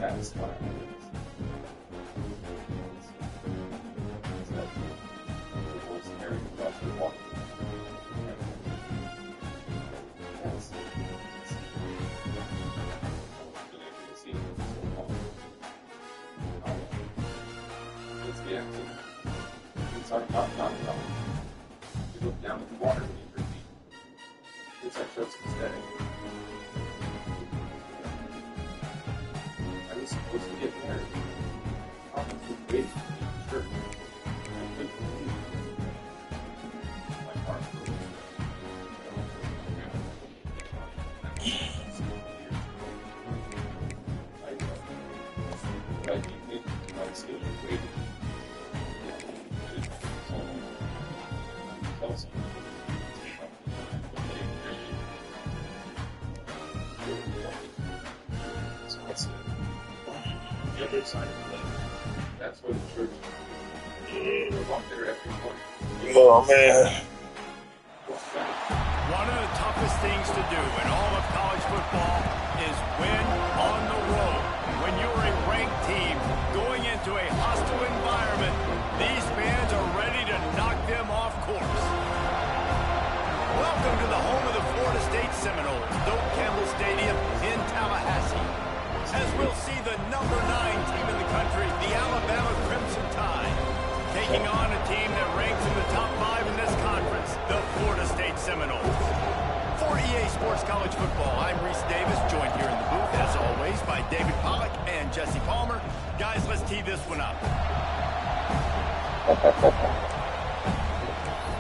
You look down at the water beneath your feet. It's like just steady. I was supposed to get married. I was waiting for me to church. I couldn't believe it. My heart broke. I still waiting. So that's the other side of the lake. That's where the church is. We're up there every morning. Oh, man. One of the toughest things to do in all of college football is win on the road. When you're a ranked team going into a hostile environment, these fans are ready to knock them off course. Welcome to the home of the Florida State Seminoles, Doak Campbell Stadium in Tallahassee. As we'll see the number 9 team in the country, the Alabama Crimson Tide, taking on a team that ranks in the top 5 in this conference, the Florida State Seminoles. For EA Sports College Football, I'm Reese Davis, joined here in the booth, as always, by David Pollack and Jesse Palmer. Guys, let's tee this one up.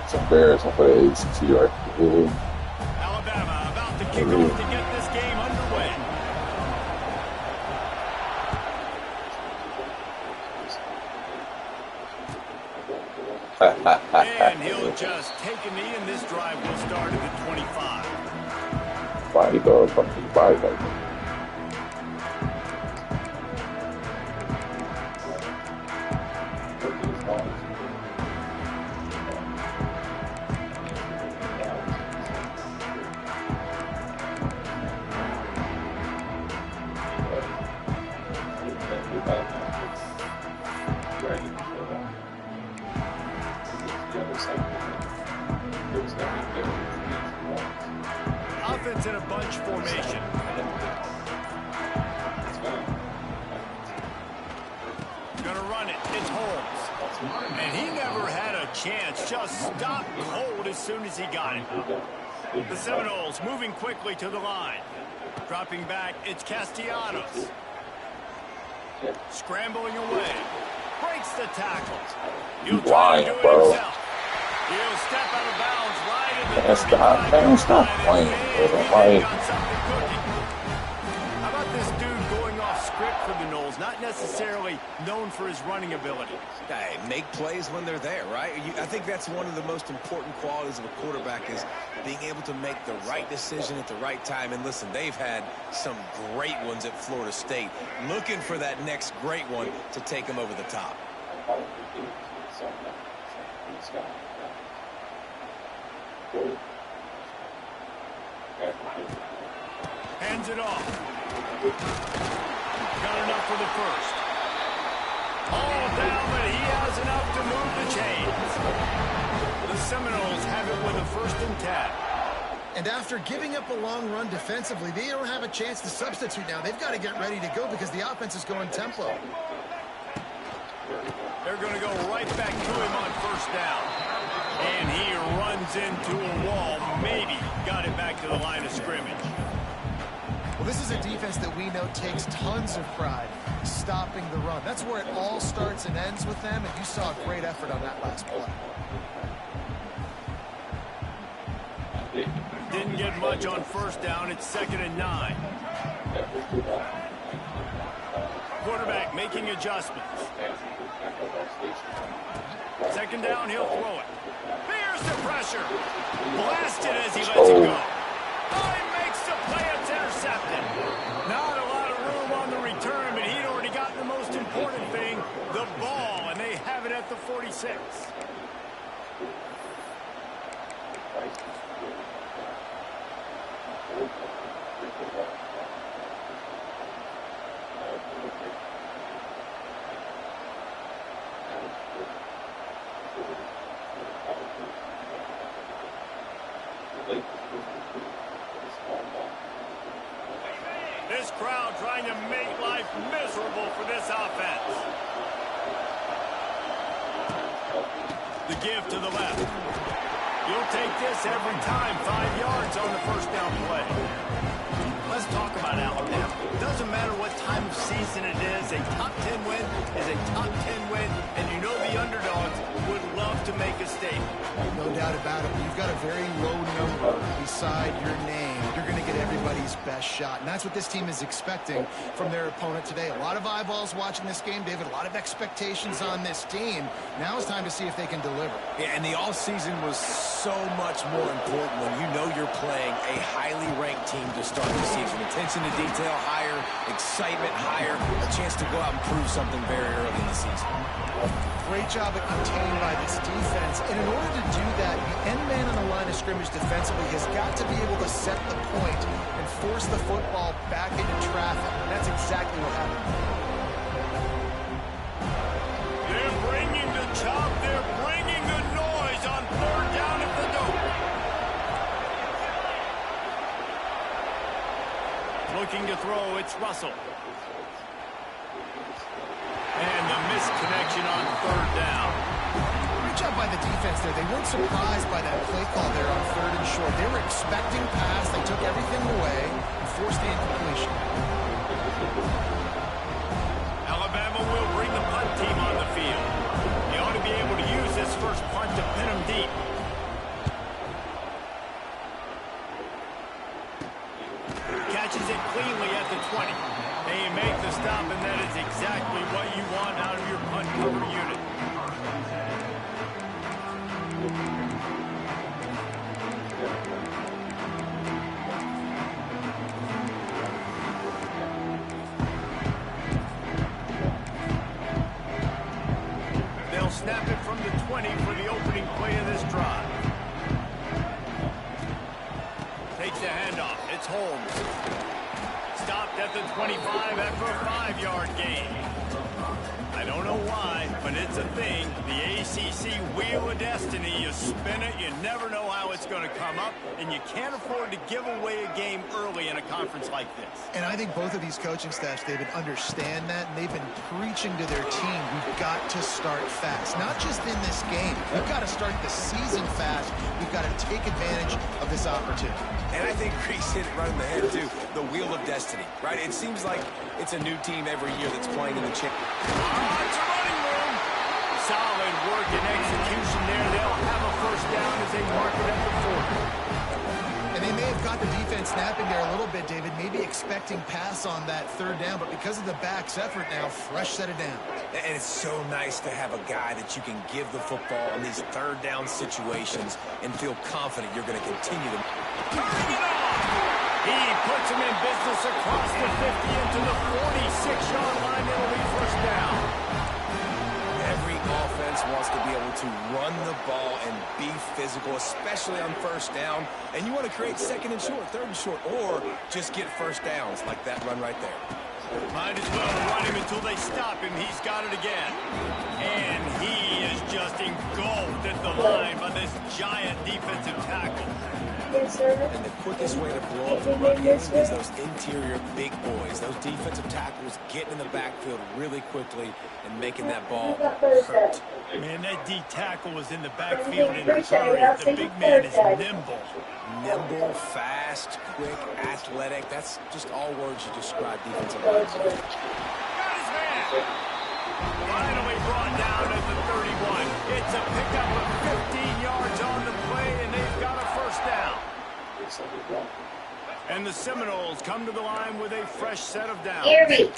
It's embarrassing for the ACC right here. Alabama about to kick off to get this game underway. And he'll just take a knee, and this drive will start at the 25. Body goes from his body like that. Offense in a bunch formation. Gonna run it. It's Holmes. And he never had a chance. Just stopped cold as soon as he got it. The Seminoles moving quickly to the line. Dropping back, it's Castellanos. Scrambling away. Breaks the tackle. He'll try to do it himself. He'll step out of bounds right in the Stop playing. How about this dude going off script for the Noles? Not necessarily known for his running ability. Hey, make plays when they're there, right? I think that's one of the most important qualities of a quarterback is being able to make the right decision at the right time. And listen, they've had some great ones at Florida State. Looking for that next great one to take them over the top. Hands it off. Got enough for the first. All down, but he has enough to move the chains. The Seminoles have it with a 1st and 10. And after giving up a long run defensively, they don't have a chance to substitute now. They've got to get ready to go because the offense is going tempo. They're going to go right back to him on 1st down. And he runs into a wall. Maybe got it back to the line of scrimmage. Well, this is a defense that we know takes tons of pride stopping the run. That's where it all starts and ends with them, and you saw a great effort on that last play. Didn't get much on 1st down. It's 2nd and 9. Quarterback making adjustments. 2nd down, he'll throw it. Fears the pressure. Blasted as he lets it go. He makes the play. It's intercepted. Not a lot of room on the return, but he'd already gotten the most important thing, the ball, and they have it at the 46. available for this offense. The give to the left. You'll take this every time. 5 yards on the first down play. Let's talk about Alabama. Doesn't matter what time of season it is, a top 10 win is a top 10 win, and you know the underdogs would love to make a statement. No doubt about it. When you've got a very low number beside your name, you're going to get everybody's best shot. And that's what this team is expecting from their opponent today. A lot of eyeballs watching this game, David. A lot of expectations on this team. Now it's time to see if they can deliver. Yeah, and the all-season was so much more important when you know you're playing a highly ranked team to start the season. Attention to detail higher, excitement higher, a chance to go out and prove something very early in the season. Great job at containing by this defense. And in order to do that, the end man on the line of scrimmage defensively has got to be able to set the point and force the football back into traffic. And that's exactly what happened. They're bringing the chop. They're bringing the noise on third down at the dope. Looking to throw, it's Russell. And the misconnection on third down. Great job by the defense there. They weren't surprised by that play call there on third and short. They were expecting pass. They took everything away and forced the incompletion. Alabama will bring the punt team on the field. They ought to be able to use this first punt to pin them deep. Catches it cleanly at the 20. They make the stop, and that is exactly what you want out of your punt cover unit. They'll snap it from the 20 for the opening play of this drive. Takes the handoff. It's Holmes. Stopped at the 25 after a 5-yard gain. I don't know why, but it's a thing. The ACC Wheel of Destiny, you spin it, you never know how it's going to come up, and you can't afford to give away a game early in a conference like this. And I think both of these coaching staffs, David, understand that, and they've been preaching to their team, we've got to start fast. Not just in this game. We've got to start the season fast. We've got to take advantage of this opportunity. And I think Reese hit it right in the head, too. The Wheel of Destiny, right? It seems like it's a new team every year that's playing in the championship. It's a running room. Solid work and execution there. They'll have a first down as they mark it at the 40. And they may have got the defense snapping there a little bit, David, maybe expecting pass on that third down, but because of the back's effort now, fresh set it down. And it's so nice to have a guy that you can give the football in these third down situations and feel confident you're going to continue to. Turning it off. He puts him in business across the 50 into the 46-yard line. It'll be first down. Every offense wants to be able to run the ball and be physical, especially on first down. And you want to create second and short, third and short, or just get first downs like that run right there. Might as well run him until they stop him. He's got it again. And he is just engulfed at the line by this giant defensive tackle. And the quickest way to blow up the run game is those interior big boys, those defensive tackles getting in the backfield really quickly and making that ball hurt. Man, that D tackle was in the backfield in a hurry. The big man is nimble. Nimble, fast, quick, athletic. That's just all words you describe defensive line. Got his man. Finally brought down at the 31. It's a pickup of 15 yards on the play, and they've got a first down. And the Seminoles come to the line with a fresh set of downs.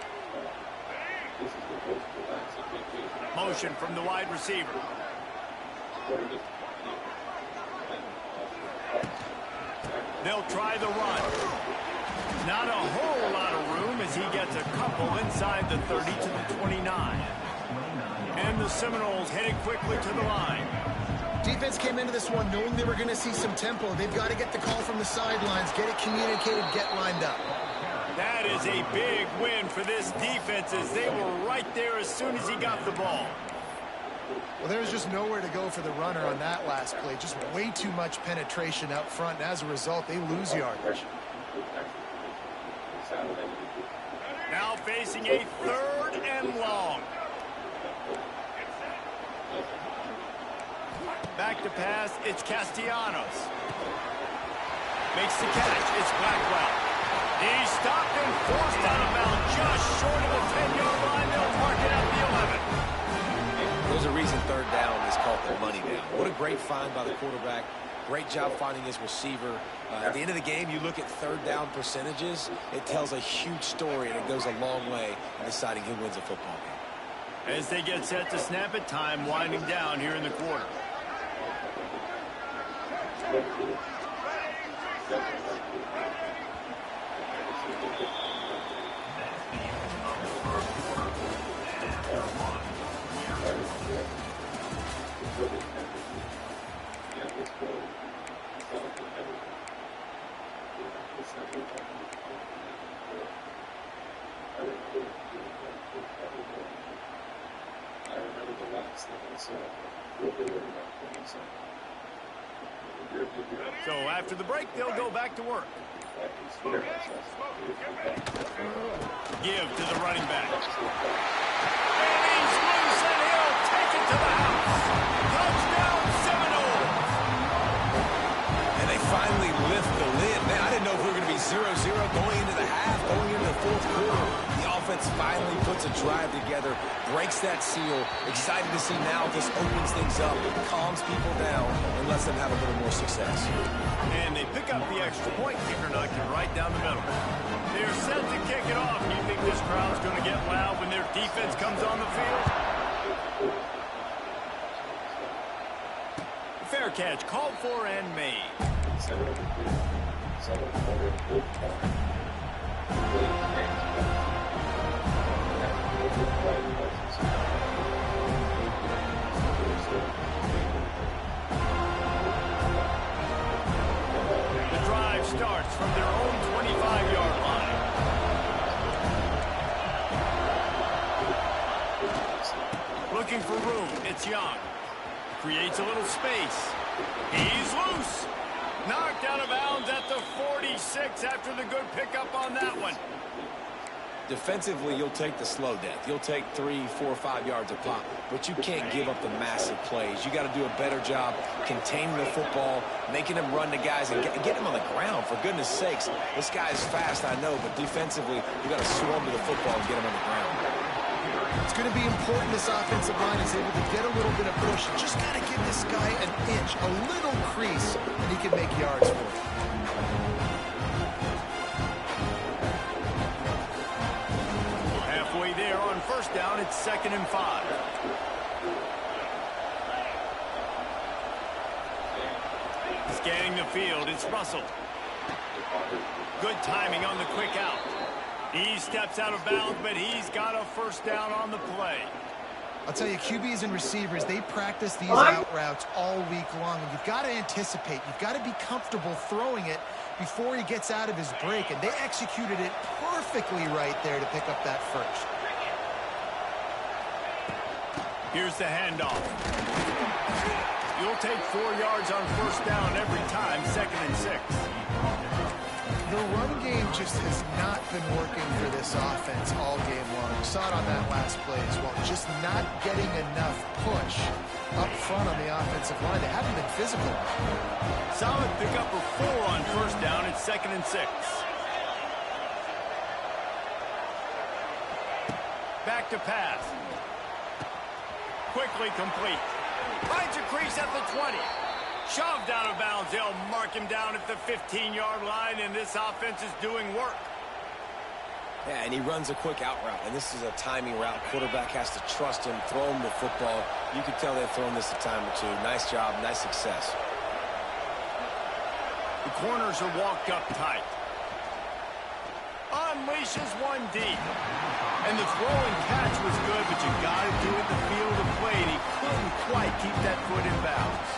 Motion from the wide receiver. They'll try the run. Not a whole lot of room as he gets a couple inside the 30 to the 29. And the Seminoles headed quickly to the line. Defense came into this one knowing they were going to see some tempo. They've got to get the call from the sidelines, get it communicated, get lined up. That is a big win for this defense as they were right there as soon as he got the ball. Well, there was just nowhere to go for the runner on that last play. Just way too much penetration up front, and as a result, they lose yardage. Now facing a 3rd and long. Back to pass, it's Castellanos. Makes the catch, it's Blackwell. He's stopped and forced out of bounds just short of the 10-yard line. They'll mark it at the 11. There's a reason 3rd down is called the money down. What a great find by the quarterback. Great job finding his receiver. At the end of the game, you look at 3rd down percentages. It tells a huge story, and it goes a long way in deciding who wins a football game. As they get set to snap it, time winding down here in the quarter. So after the break, they'll go back to work. Give to the running back. And he's loose, and he'll take it to the house. Touchdown, Seminoles. And they finally lift the lid. Man, I didn't know if we were going to be 0-0 going into the half, going into the 4th quarter. The offense finally puts a drive together, breaks that seal. Excited to see now this opens things up, calms people down, and lets them have a little more success. And they pick up the extra point. Kicker knocked it right down the middle. They're set to kick it off. Do you think this crowd's going to get loud when their defense comes on the field? Fair catch, called for and made. The drive starts from their own 25-yard line. Looking for room, it's Young. Creates a little space. He's loose. Knocked out of bounds at the 46 after the good pickup on that one. Defensively, you'll take the slow death. You'll take 3, 4, 5 yards a pop, but you can't give up the massive plays. You got to do a better job containing the football, making them run to guys and get them on the ground. For goodness sakes, this guy is fast, I know, but defensively, you got to swarm to the football and get him on the ground. It's going to be important this offensive line is able to get a little bit of push. Just got to give this guy an inch, a little crease, and he can make yards for it. Halfway there on 1st down, it's 2nd and 5. Scanning the field, it's Russell. Good timing on the quick out. He steps out of bounds, but he's got a 1st down on the play. I'll tell you, QBs and receivers, they practice these out routes all week long, and you've got to anticipate. You've got to be comfortable throwing it before he gets out of his break, and they executed it perfectly right there to pick up that first. Here's the handoff. You'll take 4 yards on 1st down every time, 2nd and 6. The run game just has not been working for this offense all game long. We saw it on that last play as well. Just not getting enough push up front on the offensive line. They haven't been physical. Solid pickup of 4 on 1st down. It's 2nd and 6. Back to pass. Quickly complete. Finds a crease at the 20. Shoved out of bounds. They'll mark him down at the 15-yard line, and this offense is doing work. Yeah, and he runs a quick out route, and this is a timing route. Quarterback has to trust him, throw him the football. You can tell they've thrown this a time or two. Nice job, nice success. The corners are walked up tight. Unleashes one deep. And the throw and catch was good, but you got to do it in the field of play, and he couldn't quite keep that foot in bounds.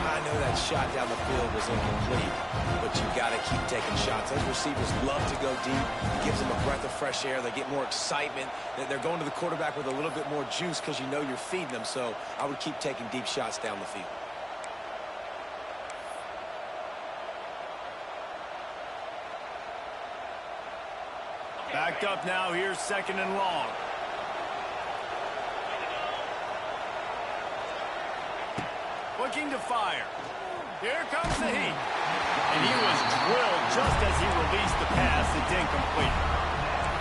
I know that shot down the field was incomplete, but you got to keep taking shots. Those receivers love to go deep. It gives them a breath of fresh air. They get more excitement. They're going to the quarterback with a little bit more juice because you know you're feeding them. So I would keep taking deep shots down the field. Back backed up now. Here's 2nd and long. Looking to fire. Here comes the heat. And he was drilled just as he released the pass. It's incomplete.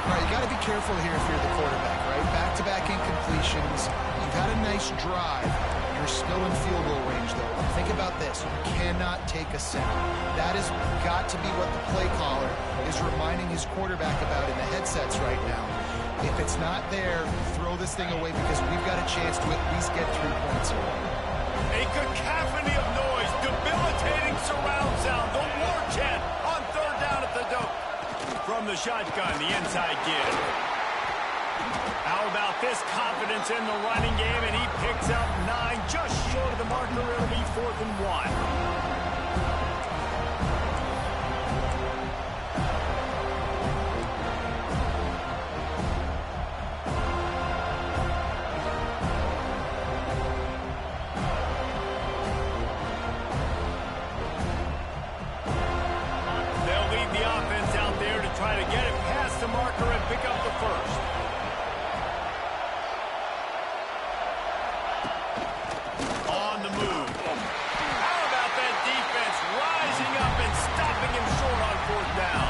All right, you got to be careful here if you're the quarterback, right? Back-to-back incompletions. You've had a nice drive. You're still in field goal range, though. Think about this. You cannot take a sack. That has got to be what the play caller is reminding his quarterback about in the headsets right now. If it's not there, throw this thing away because we've got a chance to at least get 3 points here. A cacophony of noise, debilitating surround sound, the war chant on 3rd down at the dope. From the shotgun, the inside give. How about this confidence in the running game, and he picks up 9, just short of the marker. It'll be 4th and 1. Try to get it past the marker and pick up the first. On the move. How about that defense rising up and stopping him short on 4th down?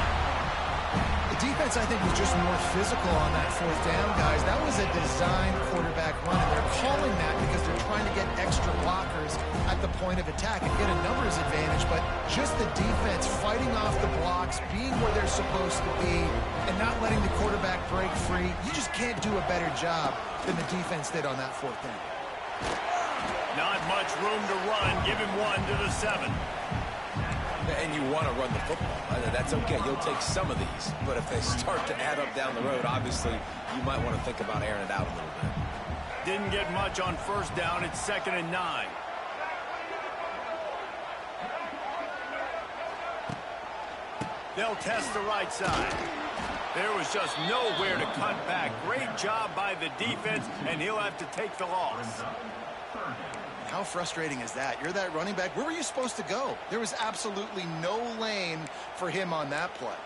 The defense, I think, was just more physical on that 4th down, guys. That was a designed quarterback run, and they're calling that because they're trying to get extra blockers at the point of attack and get a numbers advantage, but just the defense fighting off the blocks, being where they're supposed to be, and not letting the quarterback break free. You just can't do a better job than the defense did on that 4th down. Not much room to run. Give him 1 to the 7. And you want to run the football. That's okay. You'll take some of these. But if they start to add up down the road, obviously, you might want to think about airing it out a little bit. Didn't get much on 1st down. It's 2nd and 9. They'll test the right side. There was just nowhere to cut back. Great job by the defense, and he'll have to take the loss. How frustrating is that? You're that running back. Where were you supposed to go? There was absolutely no lane for him on that play.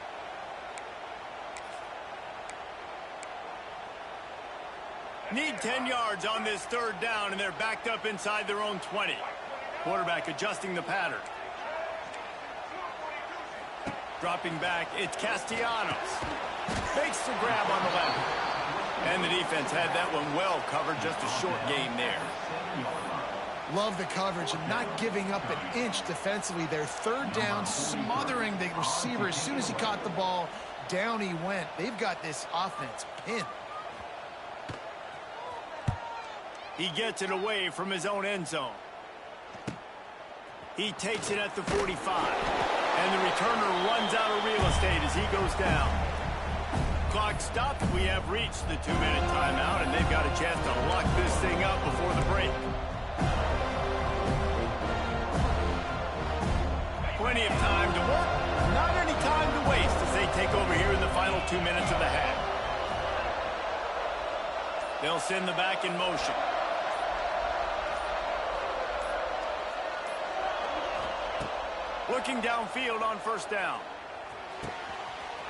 Need 10 yards on this 3rd down, and they're backed up inside their own 20. Quarterback adjusting the pattern. Dropping back, it's Castellanos. Fakes the grab on the left. And the defense had that one well covered, just a short gain there. Love the coverage and not giving up an inch defensively. Their 3rd down, smothering the receiver. As soon as he caught the ball, down he went. They've got this offense pinned. He gets it away from his own end zone. He takes it at the 45. And the returner runs out of real estate as he goes down. Clock stopped. We have reached the 2-minute timeout, and they've got a chance to lock this thing up before the break. Plenty of time to work, not any time to waste as they take over here in the final 2 minutes of the half. They'll send the back in motion. Looking downfield on 1st down.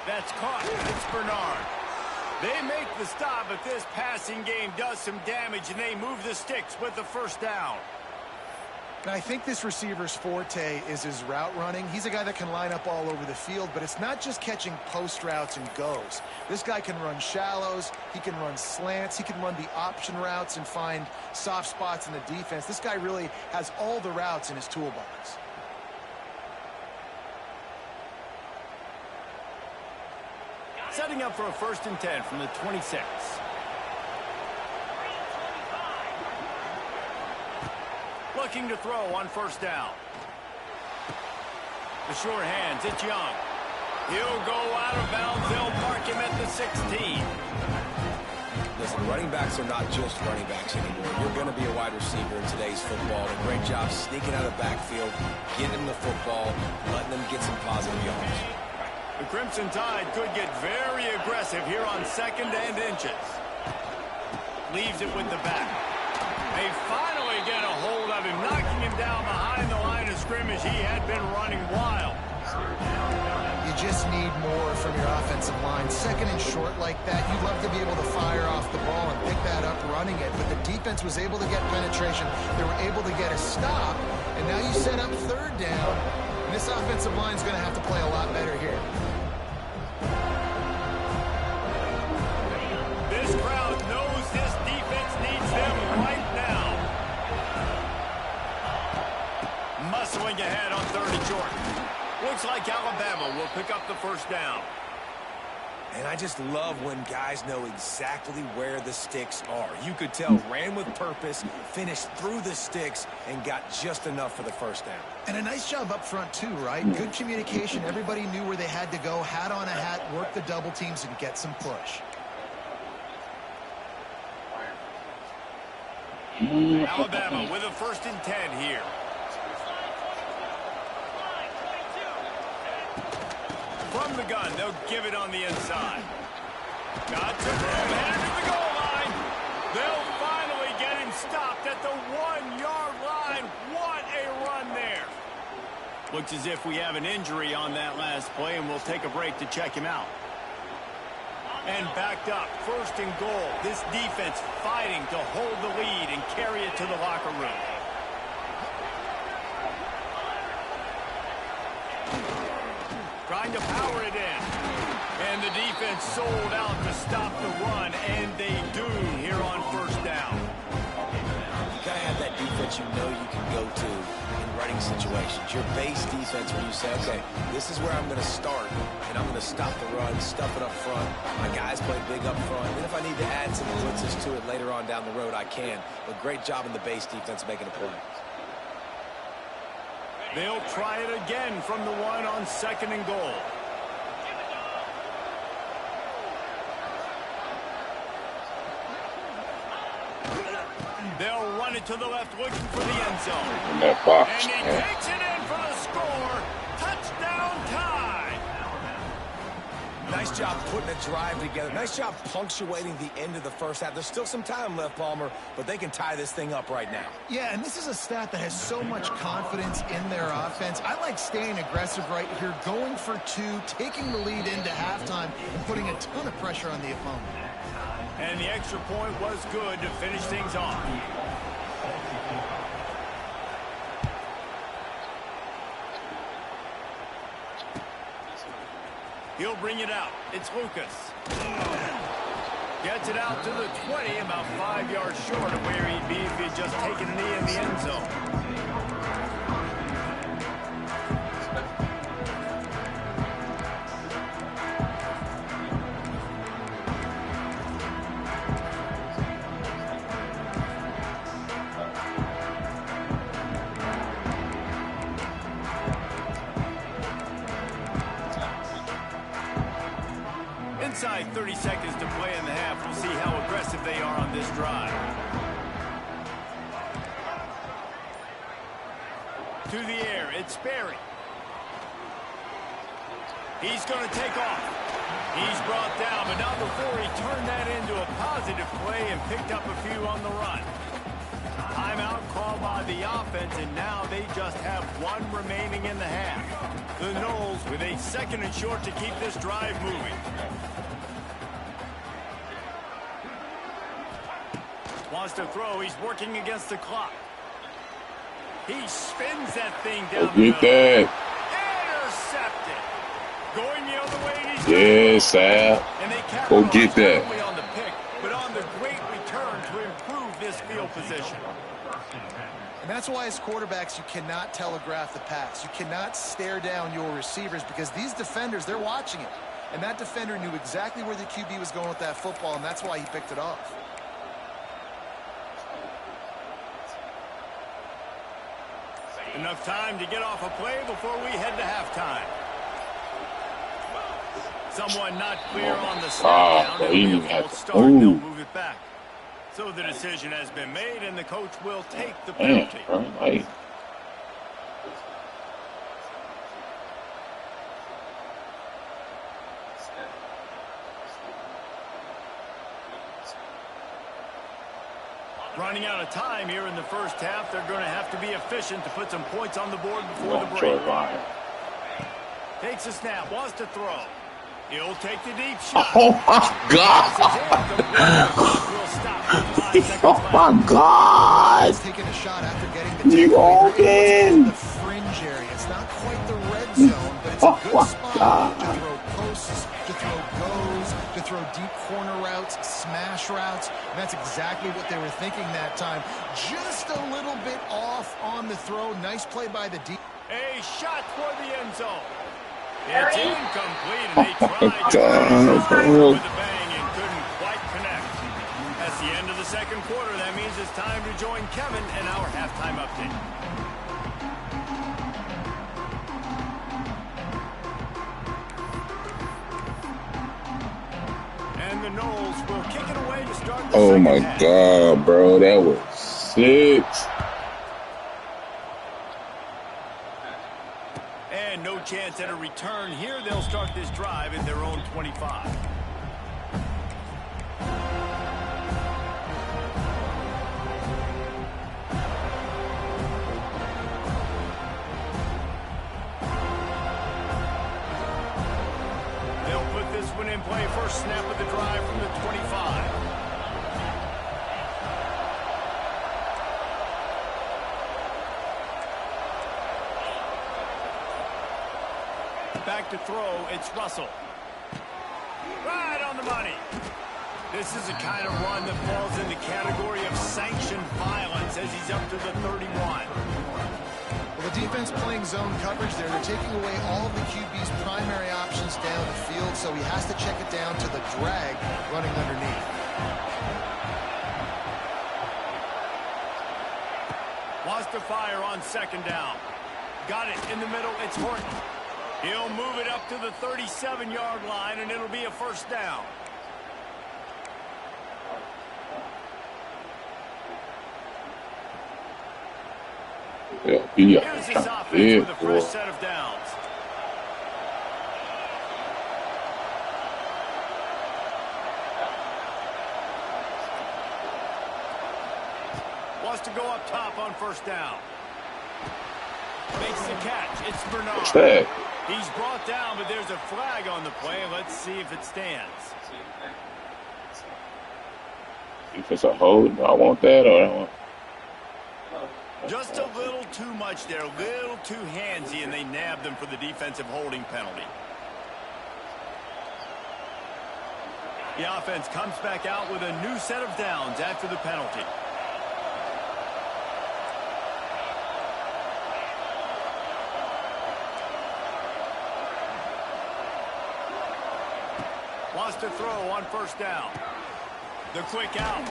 That's caught. It's Bernard. They make the stop, but this passing game does some damage, and they move the sticks with the 1st down. And I think this receiver's forte is his route running. He's a guy that can line up all over the field, but it's not just catching post routes and goes. This guy can run shallows, he can run slants, he can run the option routes and find soft spots in the defense. This guy really has all the routes in his toolbox. Setting up for a 1st and 10 from the 26. Looking to throw on 1st down. The short hands, it's Young. He'll go out of bounds. They'll park him at the 16. Listen, running backs are not just running backs anymore. You're going to be a wide receiver in today's football. And a great job sneaking out of the backfield, getting the football, letting them get some positive yards. The Crimson Tide could get very aggressive here on 2nd and inches. Leaves it with the back. They finally get a hold of him, knocking him down behind the line of scrimmage. He had been running wild. You just need more from your offensive line. Second and short like that, you'd love to be able to fire off the ball and pick that up running it, but the defense was able to get penetration. They were able to get a stop, and now you set up third down, and this offensive line is going to have to play a lot better here. This crowd knows this defense needs them right now. Muscling ahead on 3rd and short. Looks like Alabama will pick up the first down. And I just love when guys know exactly where the sticks are. You could tell ran with purpose, finished through the sticks, and got just enough for the first down. And a nice job up front too, right? Good communication. Everybody knew where they had to go. Hat on a hat, work the double teams, and get some push. Alabama with a 1st and 10 here. From the gun, they'll give it on the inside. Got to room, headed to the goal line. They'll finally get him stopped at the 1-yard line. What a run there. Looks as if we have an injury on that last play, and we'll take a break to check him out. And backed up, 1st and goal. This defense fighting to hold the lead and carry it to the locker room. Trying to power it in. And the defense sold out to stop the run, and they do here on 1st down. You got to have that defense you know you can go to in running situations. Your base defense where you say, okay, this is where I'm going to start, and I'm going to stop the run, stuff it up front. My guys play big up front. And if I need to add some blitzes to it later on down the road, I can. But great job in the base defense making a play. They'll try it again from the 1 on 2nd and goal. They'll run it to the left, looking for the end zone. That box. And he takes it in for the score. Touchdown tie. Nice job putting a drive together. Nice job punctuating the end of the first half. There's still some time left, Palmer, but they can tie this thing up right now. Yeah, and this is a stat that has so much confidence in their offense. I like staying aggressive right here, going for 2, taking the lead into halftime, and putting a ton of pressure on the opponent. And the extra point was good to finish things off. He'll bring it out. It's Lucas. Gets it out to the 20, about 5 yards short of where he'd be if he'd just taken a knee in the end zone. Inside 30 seconds to play in the half. We'll see how aggressive they are on this drive. To the air, it's Sperry. He's going to take off. He's brought down, but not before he turned that into a positive play and picked up a few on the run. Timeout called by the offense, and now they just have 1 remaining in the half. The Noles with a 2nd and short to keep this drive moving. Wants to throw. He's working against the clock. He spins that thing down the middle. Get that. Intercepted. Going the other way. And he's Yes, Sal. and they Go capitalize get that. not only on the pick, but on the great return to improve this field position. And that's why as quarterbacks, you cannot telegraph the pass. You cannot stare down your receivers because these defenders, they're watching it. And that defender knew exactly where the QB was going with that football, and that's why he picked it off. Enough time to get off a play before we head to halftime. Someone not clear on the snap down. he They'll had to start. They'll move. move it back. So the decision has been made, and the coach will take the Man, penalty. right. Running out of time here in the first half. They're going to have to be efficient to put some points on the board before the Long break. short line. Takes a snap, wants to throw. He'll take the deep shot. Oh my God! Oh my God! Taking a shot after getting the You open. the fringe area. It's not quite the red zone, but it's a good spot to throw posts, to throw goes, to throw deep corner routes, smash routes. And that's exactly what they were thinking that time. Just a little bit off on the throw. Nice play by the deep. A shot toward the end zone. It's incomplete, and they tried to with a bang and couldn't quite connect. That's the end of the second quarter. That means it's time to join Kevin in our halftime update. And the Knowles will kick it away to start the Oh second my half. God, bro. That was 6. And no chance at a return here. They'll start this drive at their own 25. They'll put this one in play. First snap of the drive from the 25. Back to throw, it's Russell. Right on the money. This is the kind of run that falls in the category of sanctioned violence as he's up to the 31. Well, the defense playing zone coverage there. They're taking away all the QB's primary options down the field, so he has to check it down to the drag running underneath. Wants to fire on second down. Got it in the middle, it's Horton. He'll move it up to the 37-yard line, and it'll be a first down. Yeah, Here's this offense with a fresh set of downs. Wants to go up top on first down. Makes the catch. It's Bernard. What's that? He's brought down, but there's a flag on the play. Let's see if it stands. If it's a hold, do I want that or I don't want? Just a little too much there, a little too handsy, and they nabbed them for the defensive holding penalty. The offense comes back out with a new set of downs after the penalty. Wants to throw on first down. The quick out.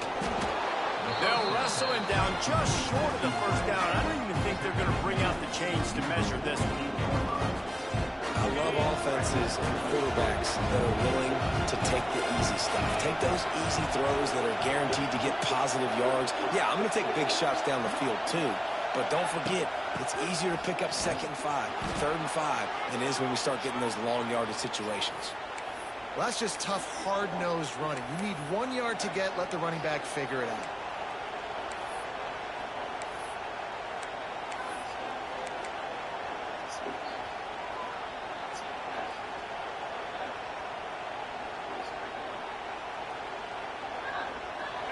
They'll wrestle him down just short of the first down. I don't even think they're going to bring out the chains to measure this one. I love offenses and quarterbacks that are willing to take the easy stuff. Take those easy throws that are guaranteed to get positive yards. Yeah, I'm going to take big shots down the field too. But don't forget, it's easier to pick up 2nd and 5, 3rd and 5 than it is when we start getting those long yardage situations. Well, that's just tough, hard-nosed running. You need 1 yard to get, let the running back figure it out.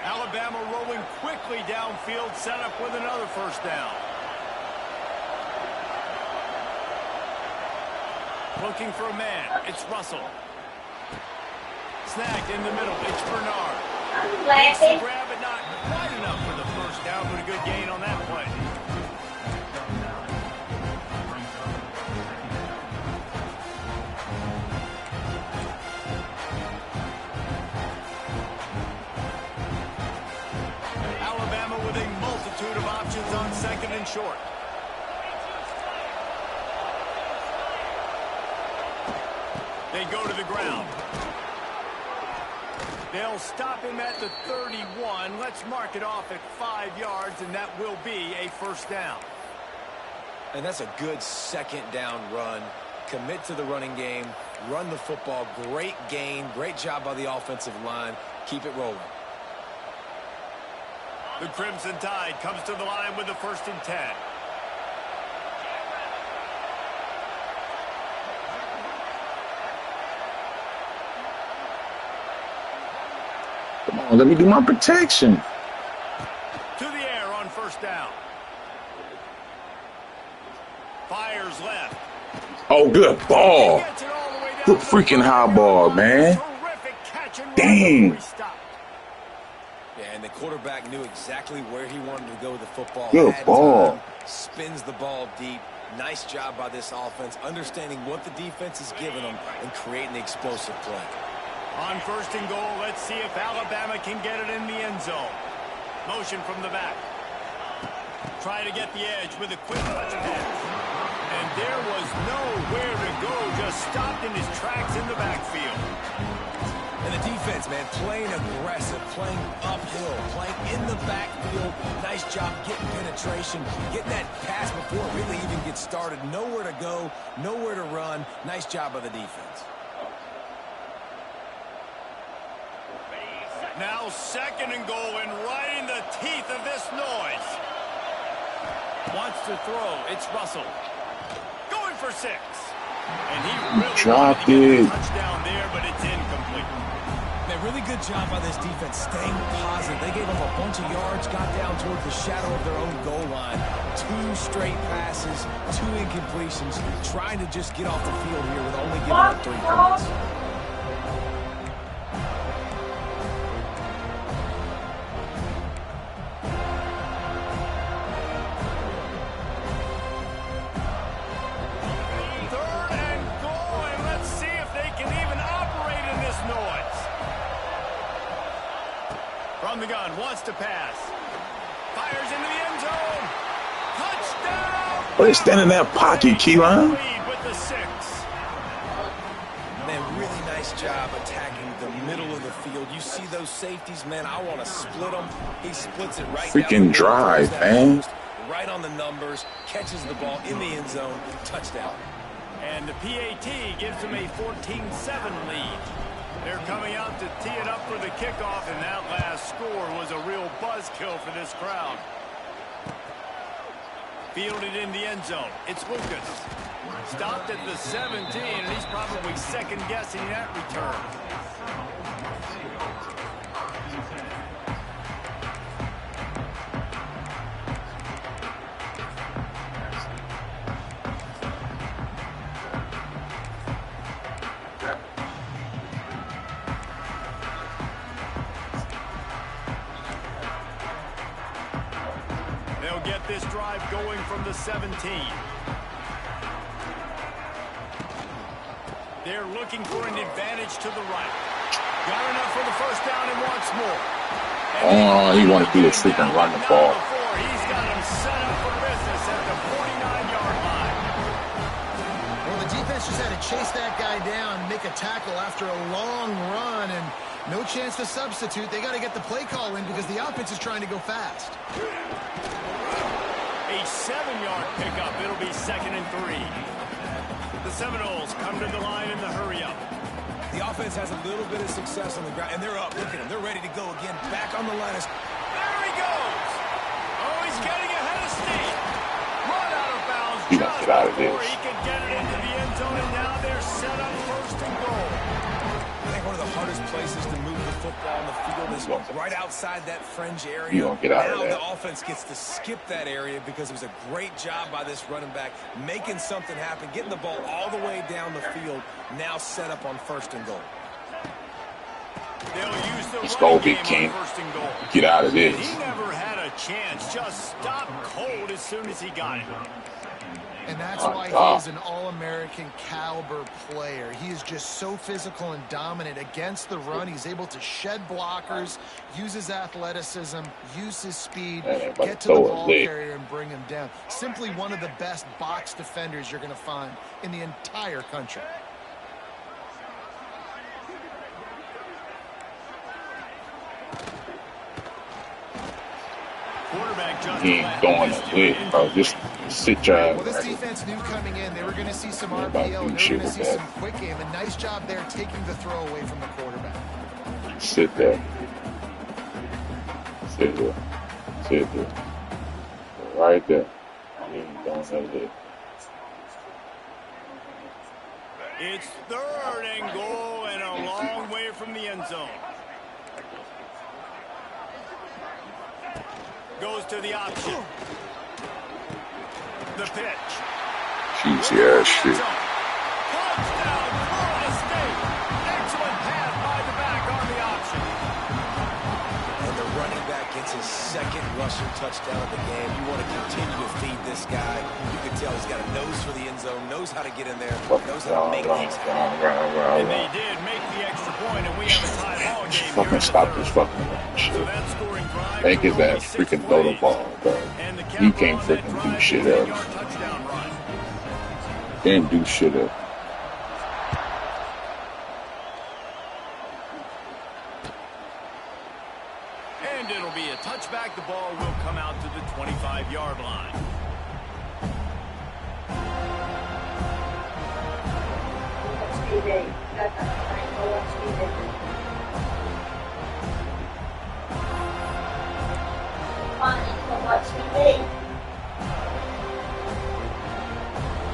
Alabama rolling quickly downfield, set up with another first down. Looking for a man. It's Russell. Snagged in the middle. It's Bernard. Makes the grab, but not quite enough for the first down, but a good gain on that play. Alabama with a multitude of options on 2nd and short. They go to the ground. They'll stop him at the 31. Let's mark it off at 5 yards, and that will be a first down. And that's a good 2nd down run. Commit to the running game. Run the football. Great gain. Great job by the offensive line. Keep it rolling. The Crimson Tide comes to the line with the 1st and 10. Come on, let me do my protection. To the air on first down. Fires left. Oh, good ball. Gets it all the way down Good to the freaking high 5-yard ball, line. man. Terrific catch and run Dang. before he stopped. Yeah, and the quarterback knew exactly where he wanted to go with the football. Good Had ball. time, spins the ball deep. Nice job by this offense, understanding what the defense is giving them and creating the explosive play. On first and goal, let's see if Alabama can get it in the end zone. Motion from the back. Try to get the edge with a quick touch pass. And there was nowhere to go, just stopped in his tracks in the backfield. And the defense, man, playing aggressive, playing uphill, playing in the backfield. Nice job getting penetration, getting that pass before it really even gets started. Nowhere to go, nowhere to run. Nice job by the defense. Now second and goal, and right in the teeth of this noise. Wants to throw. It's Russell. Going for 6. And he really Dropped wanted to get it. the touchdown there, but it's incomplete. Man, really good job by this defense, staying positive. They gave up a bunch of yards, got down toward the shadow of their own goal line. 2 straight passes, 2 incompletions, trying to just get off the field here with only giving up 3 points. Third and goal, and let's see if they can even operate in this noise. From the gun, wants to pass. Fires into the end zone. Touchdown! But they stand in that pocket, Keelan. Lead with the 6. Man, really nice job attacking the middle of the field. You see those safeties, man, I want to split them. He splits it right Freaking down the middle, drive, throws that man. post, right on the numbers, catches the ball in the end zone, touchdown. And the PAT gives them a 14-7 lead. They're coming out to tee it up for the kickoff, and that last score was a real buzzkill for this crowd. Fielded in the end zone. It's Lucas. Stopped at the 17, and he's probably second-guessing that return. They'll get this drive going from the 17. They're looking for an advantage to the right. Got enough for the first down and wants more. Oh, he wanted to do a freaking run the ball. He's got him set up for business at the 49-yard line. Well, the defense just had to chase that guy down, make a tackle after a long run, and no chance to substitute. They got to get the play call in because the offense is trying to go fast. A 7-yard pickup. It'll be 2nd and 3. The Seminoles come to the line in the hurry-up. The offense has a little bit of success on the ground, and they're up. Look at them. They're ready to go again. Back on the line. There he goes. Oh, he's getting ahead of steam. Run out of bounds He gonna just get out of before this. he could get it into the end zone, and now they're set up first and goal. I think one of the hardest places to move the football on the field is right outside that fringe area. You gonna get out of now that. the offense gets to skip that area because it was a great job by this running back making something happen, getting the ball all the way down the field, now set up on first and goal. They'll use the Let's running go, Big game King. on first and goal. Get out of this. He never had a chance. Just stopped cold as soon as he got it. And that's My why God. he is an all-American caliber player. He is just so physical and dominant against the run. He's able to shed blockers, use his athleticism, use his speed, Man, about get to to the throw a ball lick. carrier and bring him down. Simply one of the best box defenders you're going to find in the entire country. Quarterback just He ain't throwing a lick, bro. Just sit your ass Well, this back. defense knew coming in. They were going to see some Yeah, about to RPO. do They were shit going to with see that. some quick game. A nice job there taking the throw away from the quarterback. Sit there. Sit there. Sit there. Right there. He ain't throwing no lick. It's 3rd and goal and a long way from the end zone. goes to the option. The pitch. Cheesy ass shit. Touchdown, Florida State. Excellent pass by the back on the option. And the running back gets his second rushing touchdown of the game. You want to continue to feed this guy. You can tell he's got a nose for the end zone, knows how to get in there, knows how to make things happen. And they did make the extra point, and we have a tie ball game. Fucking stop this fucking shit. So that scoring drive. Make his ass freaking throw the ball, bro. He can't freaking do shit else. Didn't do shit else. And it'll be a touchback. The ball will come out to the 25-yard line.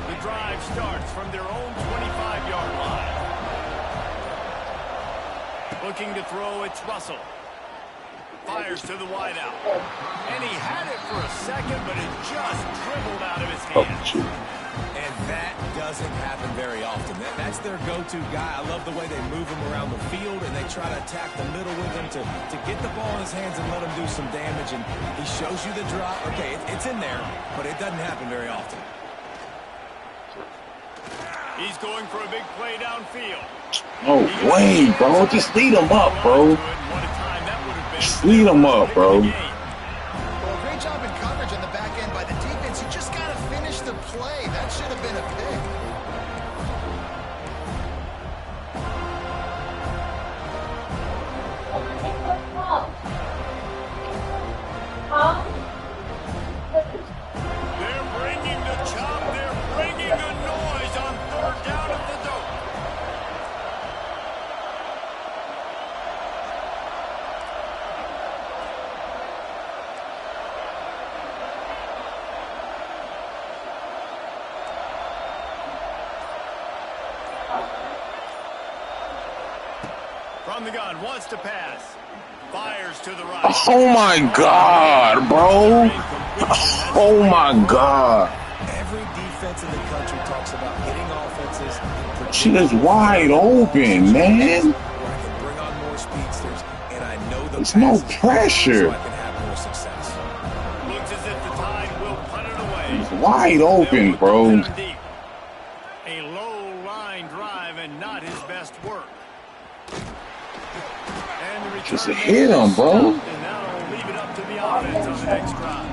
The drive starts from their own 25-yard line. Looking to throw, it's Russell. Fires to the wideout. And he had it for a second, but it just dribbled out of his hand. And that doesn't happen very often. That's their go-to guy. I love the way they move him around the field, and they try to attack the middle with him to get the ball in his hands and let him do some damage. And he shows you the drop. Okay, it's in there, but it doesn't happen very often. He's going for a big play downfield. No way, bro. Just lead him up, bro. Just lead him up, bro. Well, great job in coverage on the back end by the defense. You just got to finish the play. That should have been a pick. They're bringing the chop. They're bringing the noise on third down at the dope. From the gun, wants to pass. Fires to the right. Oh my God, bro. Oh my God. Every defense in the country talks about hitting offenses. Shit is wide open, man. Bring on more speedsters, and I know the There's no pressure. so I can have more success. Looks as if the Tide will punt it away. It's wide open, bro. A low line drive and not his best work. And the Just return hit him, bro. And now leave it up to the offense on the next drive.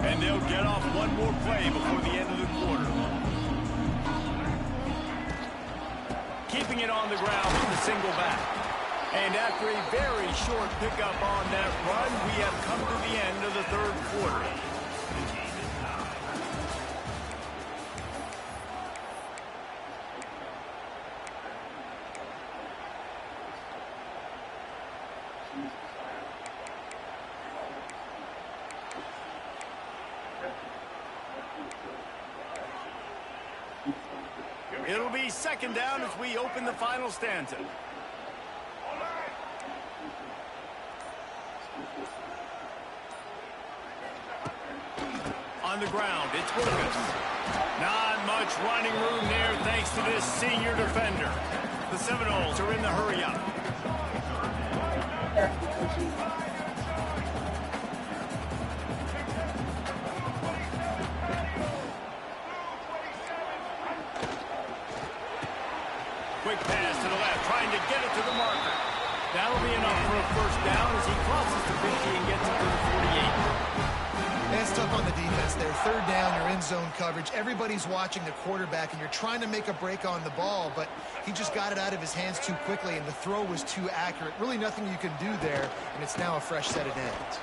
And they'll get off one more play before the end of the quarter. Keeping it on the ground with the single back. And after a very short pickup on that run, we have come to the end of the third quarter. It'll be second down as we open the final stanza. On the ground, it's Wilkins. Not much running room there thanks to this senior defender. The Seminoles are in the hurry-up. Quick pass to the left, trying to get it to the marker. That'll be enough for a first down as he crosses the 50 and gets it to the 48. It's tough on the defense there. Third down, you're in zone coverage. Everybody's watching the quarterback, and you're trying to make a break on the ball, but he just got it out of his hands too quickly, and the throw was too accurate. Really nothing you can do there, and it's now a fresh set of downs.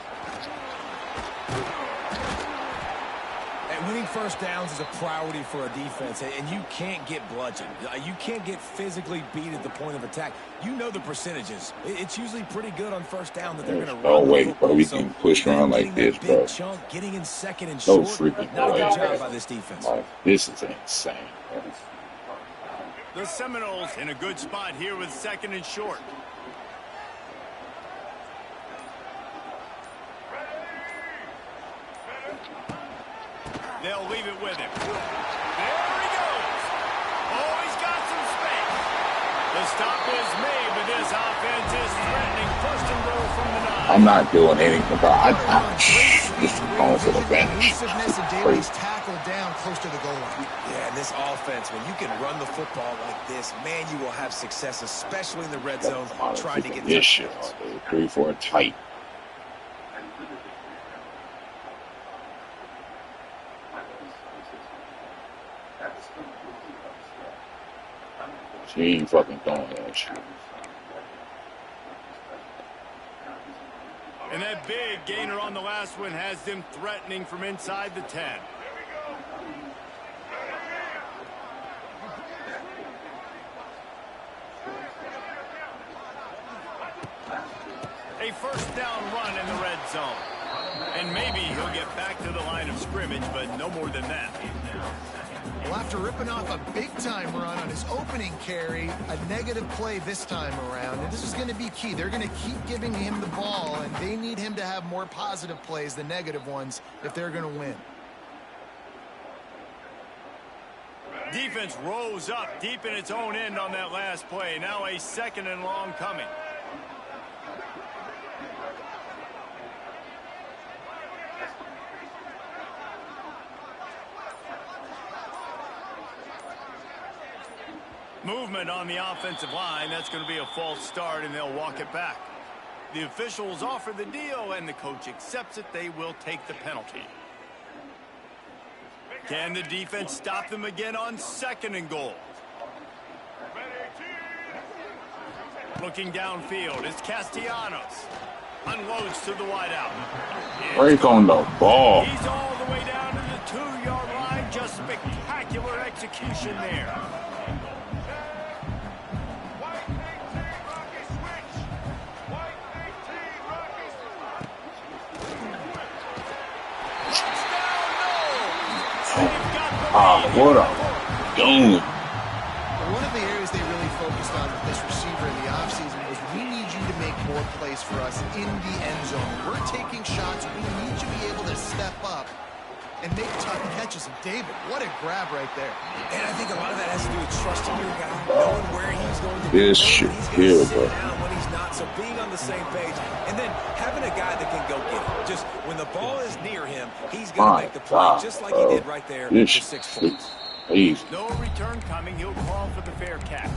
And winning first downs is a priority for a defense, and you can't get bludgeoned. You can't get physically beat at the point of attack. You know the percentages. It's usually pretty good on first down that they're going to run. No way, the bro. We so can push around like this, big bro. Chunk, getting in second and No short, freaking not a way, good job bro. by this defense. Like, this is insane, bro. The Seminoles in a good spot here with second and short. They'll leave it with him. There he goes. Oh, he's got some space. The stop is made, but this offense is threatening. First and goal from the 9. I'm not doing anything, bro. Just going for the bench. Elusiveness and Daly's tackle down close to the goal line. Yeah, and this offense, when you can run the football like this, man, you will have success, especially in the red zone, trying to get this shit. 3-4 tight. She ain't fucking throwing that shit. And that big gainer on the last one has them threatening from inside the 10. A first down run in the red zone. And maybe he'll get back to the line of scrimmage, but no more than that. Well, after ripping off a big-time run on his opening carry, a negative play this time around. And this is going to be key. They're going to keep giving him the ball, and they need him to have more positive plays than negative ones if they're going to win. Defense rose up deep in its own end on that last play. Now a second and long coming. Movement on the offensive line. That's going to be a false start, and they'll walk it back. The officials offer the deal, and the coach accepts it. They will take the penalty. Can the defense stop them again on second and goal? Looking downfield, it's Castellanos. Unloads to the wideout. Break on the ball. He's all the way down to the 2-yard line. Just spectacular execution there. What a doing. One of the areas they really focused on with this receiver in the offseason was we need you to make more plays for us in the end zone. We're taking shots. We need you to be able to step up and make tough catches. And David, what a grab right there. And I think a lot of that has to do with trusting your guy, knowing where he's going to this shit here, bro. When he's not, so being on the same page, and then having a guy that can go get it. Just when the ball is near him, he's going to make the play, just like he did right there for 6 points. Please. No return coming. He'll call for the fair catch.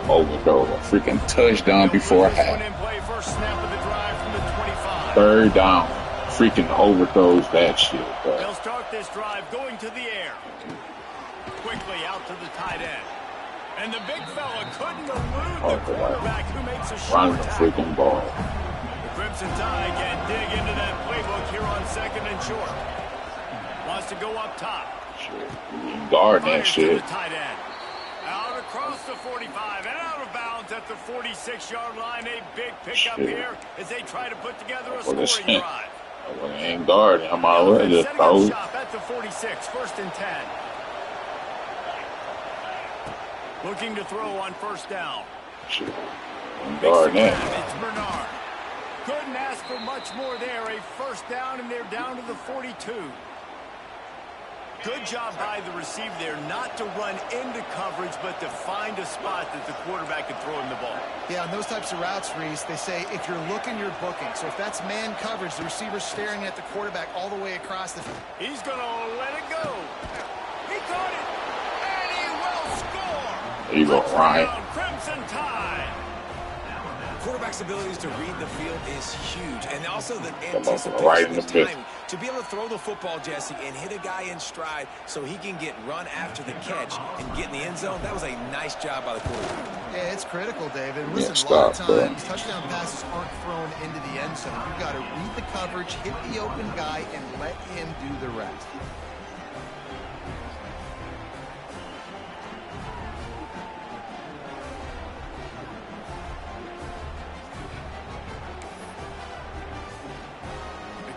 Overthrow. A freaking touchdown before half. Third down. Freaking overthrows that shit, bro. They'll start this drive going to the air. Quickly out to the tight end. And the big fella couldn't elude the quarterback who makes a run short the tackle. freaking ball. The Crimson Tide can dig into that playbook here on second and short. Wants to go up top. Shit. You can guard that shit. To the tight end. Out across the 45 and out of bounds at the 46-yard line. A big pickup here as they try to put together a scoring drive. Well, I ain't guarding. I'm already setting up shop at the 46, first and 10. Looking to throw on first down. Shit. I'm guarding that. It's Bernard. Couldn't ask for much more there. A first down, and they're down to the 42. Good job by the receiver there not to run into coverage, but to find a spot that the quarterback can throw him the ball. Yeah, on those types of routes, Reese, they say if you're looking, you're booking. So if that's man coverage, the receiver's staring at the quarterback all the way across the field. He's going to let it go. He caught it, and he will score. There you go, Ryan. Crimson Tide. quarterback's abilities to read the field is huge, and also the Come on, anticipation, right in the the middle. timing. To be able to throw the football, Jesse, and hit a guy in stride so he can get run after the catch and get in the end zone, that was a nice job by the quarterback. Yeah, it's critical, David. Listen, Yeah, a lot of stop, bro. times, touchdown passes aren't thrown into the end zone. You've got to read the coverage, hit the open guy, and let him do the rest.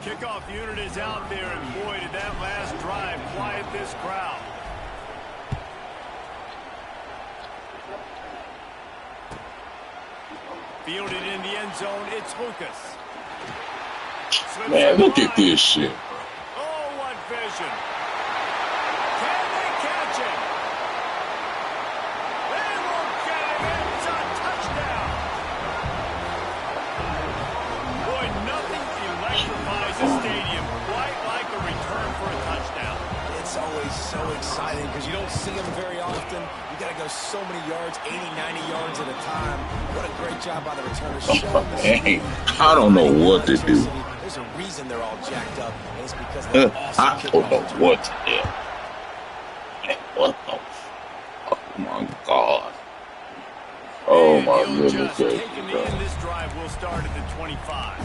Kickoff unit is out there, and boy, did that last drive quiet this crowd. Fielded in the end zone, it's Lucas. Man, look at this shit. Oh, what vision. Can they catch him? They won't get him. It's a touchdown. Boy, nothing electrifies a stadium quite like a return for a touchdown. It's always so exciting because you don't see them very often. You got to go so many yards, 80, 90 yards at a time. What a great job by the returners. Hey, I don't know what to do. There's a reason they're all jacked up, and it's because they're awesome. I don't know what to do. What the? Oh my God. Oh And my he'll goodness just gracious. taking the end. This drive will start at the 25.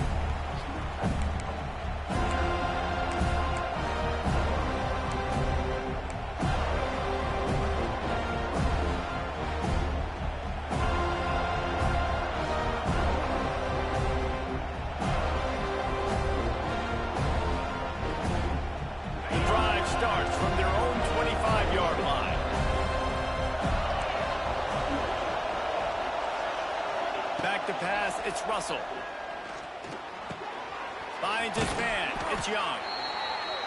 The drive starts from their own 25-yard line. Back to pass, it's Russell. Finds his man, it's Young.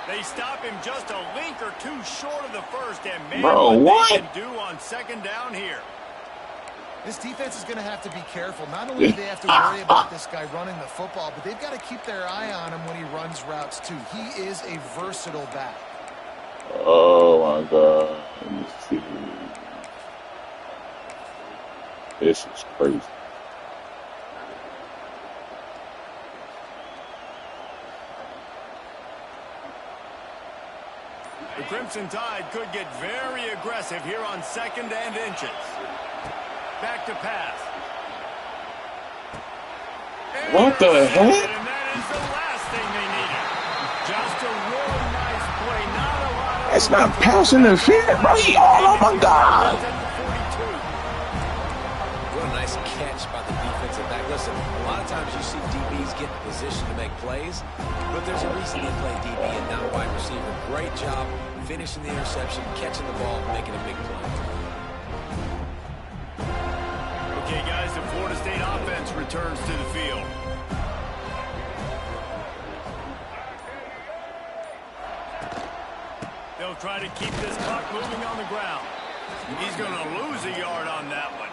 They stop him just a link or two short of the first, and man, Bro, what what? they can do on second down here. This defense is going to have to be careful. Not only do they have to worry about this guy running the football, but they've got to keep their eye on him when he runs routes, too. He is a versatile back. Oh my God. Let me see. This is crazy. The Crimson Tide could get very aggressive here on second and inches. Back to pass. What the heck? And that is the last thing they needed. Just a really nice play. Not a lot of That's not pass interference, bro. Oh my God. What a nice catch by the defensive back. Listen, a lot of times you see DBs get in position to make plays, but there's a reason they play DB and not wide receiver. Great job finishing the interception, catching the ball, making a big play. Okay, guys, the Florida State offense returns to the field. They'll try to keep this puck moving on the ground. He's going to lose a yard on that one.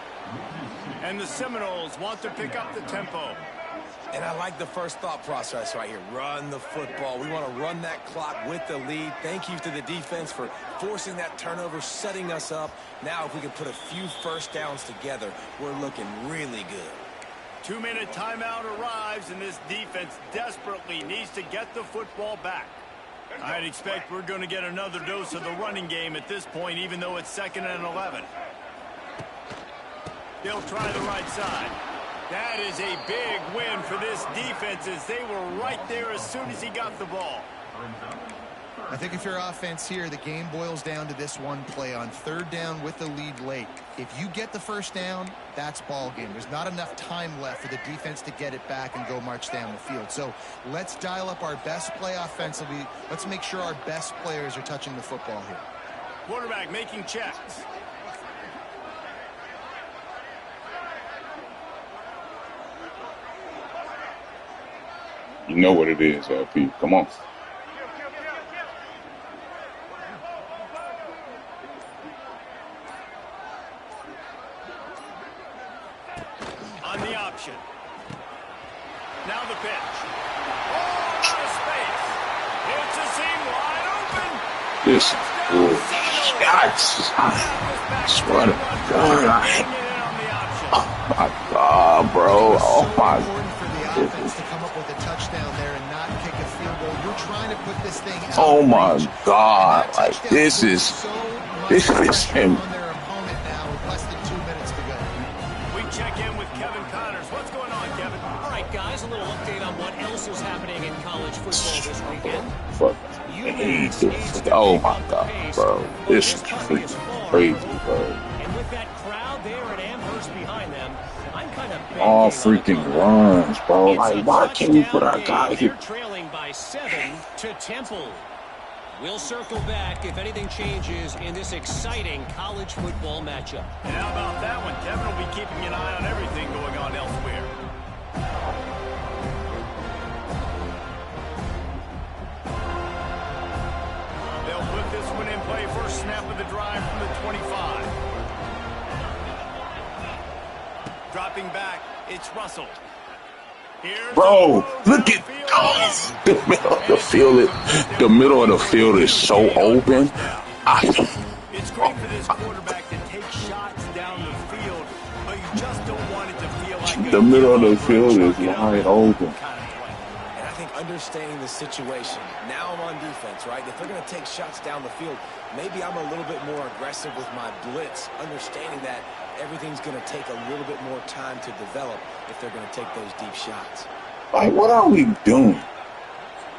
And the Seminoles want to pick up the tempo. And I like the first thought process right here. Run the football. We want to run that clock with the lead. Thank you to the defense for forcing that turnover, setting us up. Now if we can put a few first downs together, we're looking really good. 2-minute timeout arrives, and this defense desperately needs to get the football back. I'd expect we're going to get another dose of the running game at this point, even though it's 2nd and 11. They'll try the right side. That is a big win for this defense, as they were right there as soon as he got the ball. I think if you're offense here, the game boils down to this one play on 3rd down with the lead late. If you get the first down, that's ball game. There's not enough time left for the defense to get it back and go march down the field. So let's dial up our best play offensively. Let's make sure our best players are touching the football here. Quarterback making checks. You know what it is, LP. Come on. On the option. Now the pitch. Oh, out of space. It's a seam wide open. This shots. I swear to God. Oh my God, bro. Oh my God! Like this is him. On their opponent now with less than 2 minutes to go. We check in with Kevin Connors. What's going on, Kevin? All right, guys, a little update on what else is happening in college football this weekend. Fuck. Oh my God, bro! This is freaking crazy, bro. And with that crowd there at Amherst behind them, I'm kind of All freaking runs, bro. Like, why can't we put our guy here? They're trailing by 7 to Temple. We'll circle back if anything changes in this exciting college football matchup. And how about that one? Kevin will be keeping an eye on everything going on elsewhere. They'll put this one in play. First snap of the drive from the 25. Dropping back, it's Russell. Here's Bro, look at the middle of the field. The middle of the field is so open. It's great for this quarterback to take shots down the field, but you just don't want it to feel like The middle of the field is wide open. And I think understanding the situation, now I'm on defense, right? If they're going to take shots down the field, maybe I'm a little bit more aggressive with my blitz, understanding that everything's going to take a little bit more time to develop if they're going to take those deep shots. Like, what are we doing?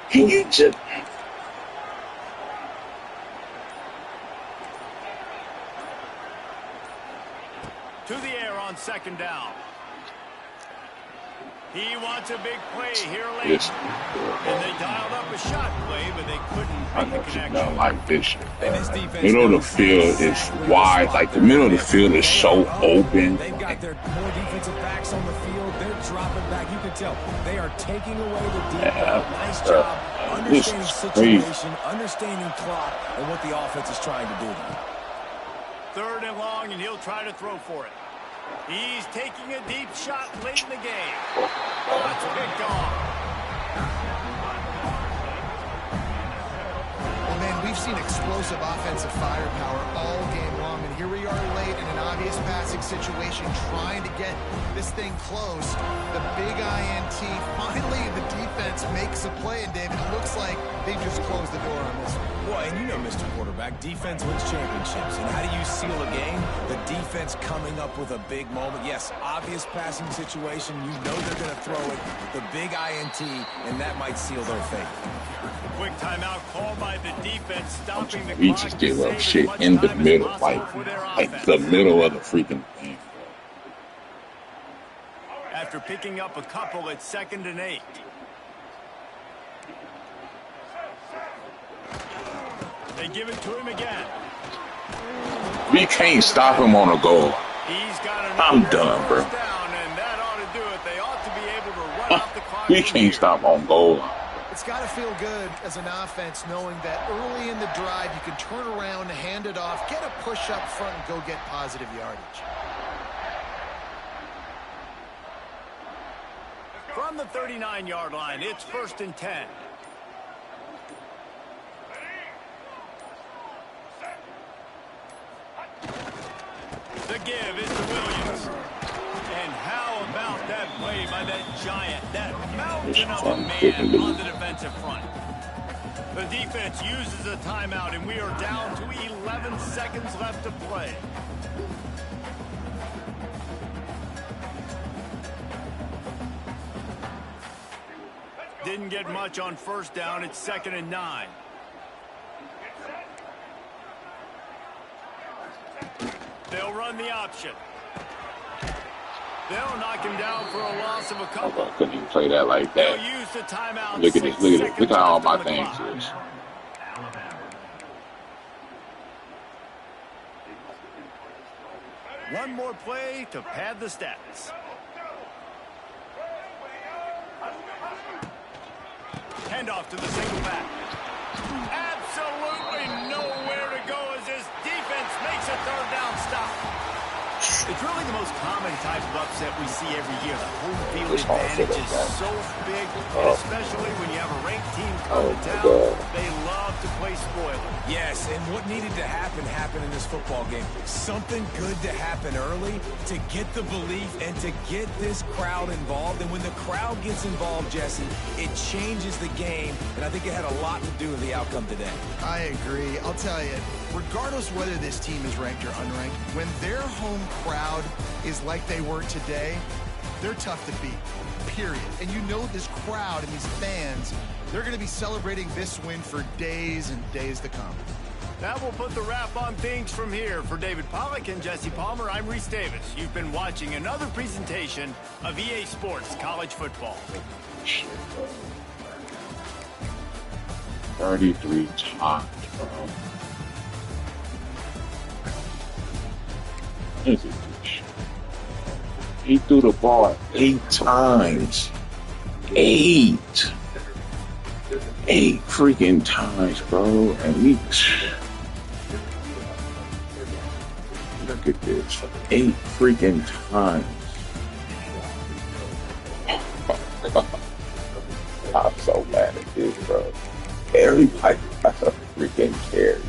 Can you just... To the air on second down. He wants a big play here late. Yes. And they dialed up a shot play, but they couldn't I make the know you connection. don't like this. And this defense Middle of the field is wide. Like, the middle of the field is so open. They've got their more defensive backs on the field. They're dropping back. You can tell they are taking away the deep ball. Nice job understanding situation, understanding clock, and what the offense is trying to do. Third and long, and he'll try to throw for it. He's taking a deep shot late in the game. That's picked off. Well, man, we've seen explosive offensive firepower all game long, and here we are late in an obvious passing situation trying to get this thing close. The big INT, finally the defense makes a play, and David, it looks like they just closed the door on this one. Well, and you know, Mr. Quarterback, defense wins championships. And how do you seal a game? The defense coming up with a big moment. Yes, obvious passing situation. You know they're going to throw it. The big INT, and that might seal their fate. Quick timeout called by the defense, stopping the We clock just to give up save shit as much in the time as middle. possible for their Like offense. the middle of the freaking thing. After picking up a couple at 2nd and 8. They give it to him again. We can't stop him on a goal. He's got I'm done, bro. down, and that ought to do it. They ought to be able to run out the clock. We from can't here. stop on goal. It's got to feel good as an offense knowing that early in the drive you can turn around, hand it off, get a push up front, and go get positive yardage. From the 39-yard line, it's 1st and 10. The give is to Williams. And how about that play by that giant, that mountain of a man on the defensive front? The defense uses a timeout, and we are down to 11 seconds left to play. Didn't get much on first down. It's 2nd and 9. They'll run the option. They'll knock him down for a loss of a couple. I couldn't even play that like They'll that. use the timeout. Look at this. 6 Look at this. seconds Look at how all left my on the things clock. is. One more play to pad the stats. Handoff to the single back. Absolutely nowhere to go as this defense makes a third down stop. It's really the most common type of upset we see every year. The home field It's hard for advantage that is guy. so big, and especially when you have a ranked team come Oh to my town, God. they love to play spoiler. Yes, and what needed to happen happened in this football game. Something good to happen early to get the belief and to get this crowd involved. And when the crowd gets involved, Jesse, it changes the game, and I think it had a lot to do with the outcome today. I agree. I'll tell you, regardless whether this team is ranked or unranked, when their home crowd is like they were today, they're tough to beat, period. And you know this crowd and these fans, they're going to be celebrating this win for days and days to come. That will put the wrap on things from here. For David Pollack and Jesse Palmer, I'm Reese Davis. You've been watching another presentation of EA Sports College Football. 33 times, bro. This is good shit. He threw the ball 8 times. 8 freaking times, bro. And he... Look at this. 8 freaking times. I'm so mad at this, bro. Everybody got a freaking carry.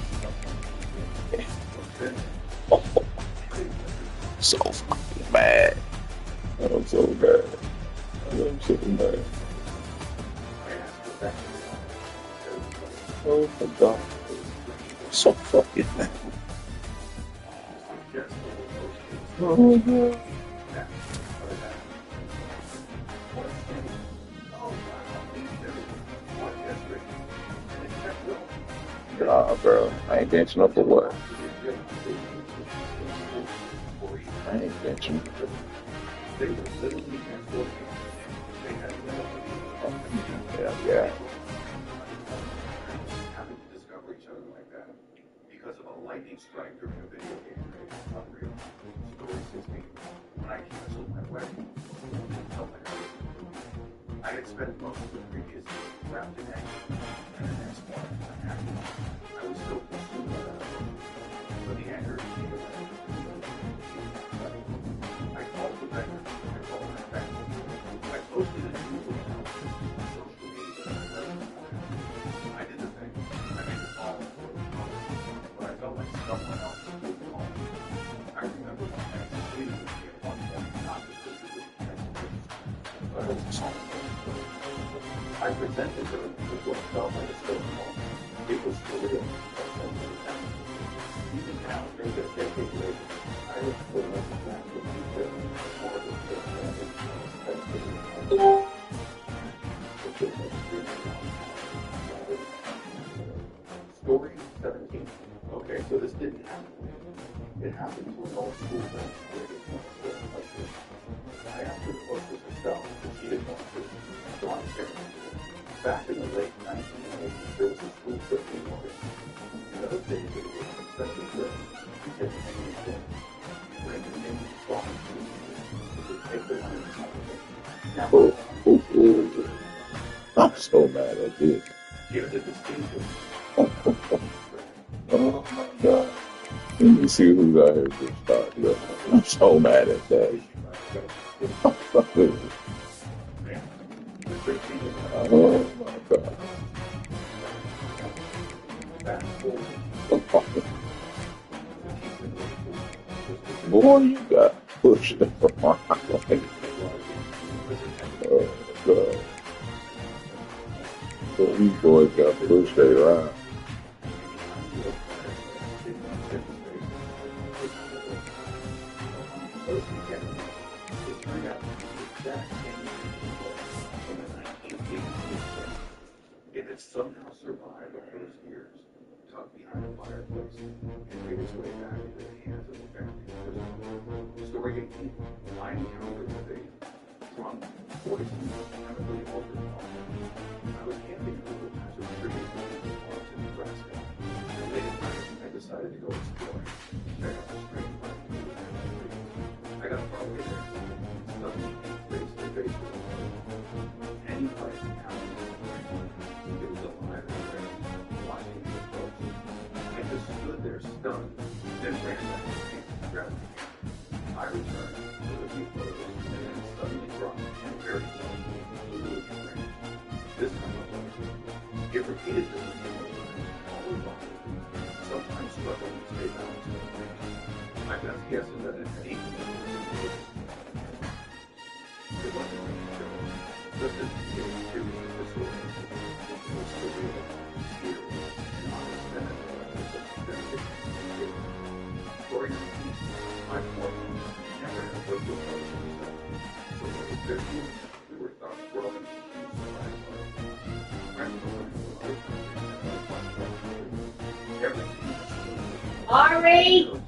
Oh, so fucking bad. I'm so bad. I'm so bad. Oh my God. So fucking bad. Oh God. Nah, bro. I ain't benching up for what? I ain't benching. Yeah. Having to discover each other like that because of a lightning strike during a video game is unreal. Story 16. When I canceled my wedding, I felt like I had spent most of the previous year wrapped in anger, and the next morning, unhappy. I was still consumed by that. But the anger came away. I called the vendor. I called my family. I posted a new account on social media. I did the thing. I made the call. But I felt like someone else was calling. I remember my ex pleading with me at one point not to pursue the cancellation. But I was calling. I presented her with what felt like a silver moment. It was surreal. Even now, during a decade later, I was still not exactly detail or the still standing Story 17. Okay, so this didn't happen. It happened to an old school friend where it was like this. I asked her to post this herself, but she didn't want to. So I'm sharing it. Back in the late 1980s, there was a school trip in Oregon. In those days, it was an expensive trip. You get the name of it. You bring the name of the song to the music. You could take the money to something. Now, I'm so mad at this. here's the distinction. Oh my God. Let me see who's out here to start. Yo. I'm so mad at that. Oh my God. Boy, you got pushed around. Oh God. So these boys got pushed around. It had somehow survived all those years, tucked behind a fireplace, and made its way back into the hands of the family prison. Story 18. I encountered invasion from voices chemically altered water. I was camping in a little patch of trees in Nebraska. And late at night, I decided to go exploring. Check out the strange life in the trees. I got far away there. Suddenly, face to face with a woman. Any life happened. It was alive and ready, watching me approach. I just stood there stunned, then ran back to the camp and grabbed the camera. teams we were thought growing every team. Ari!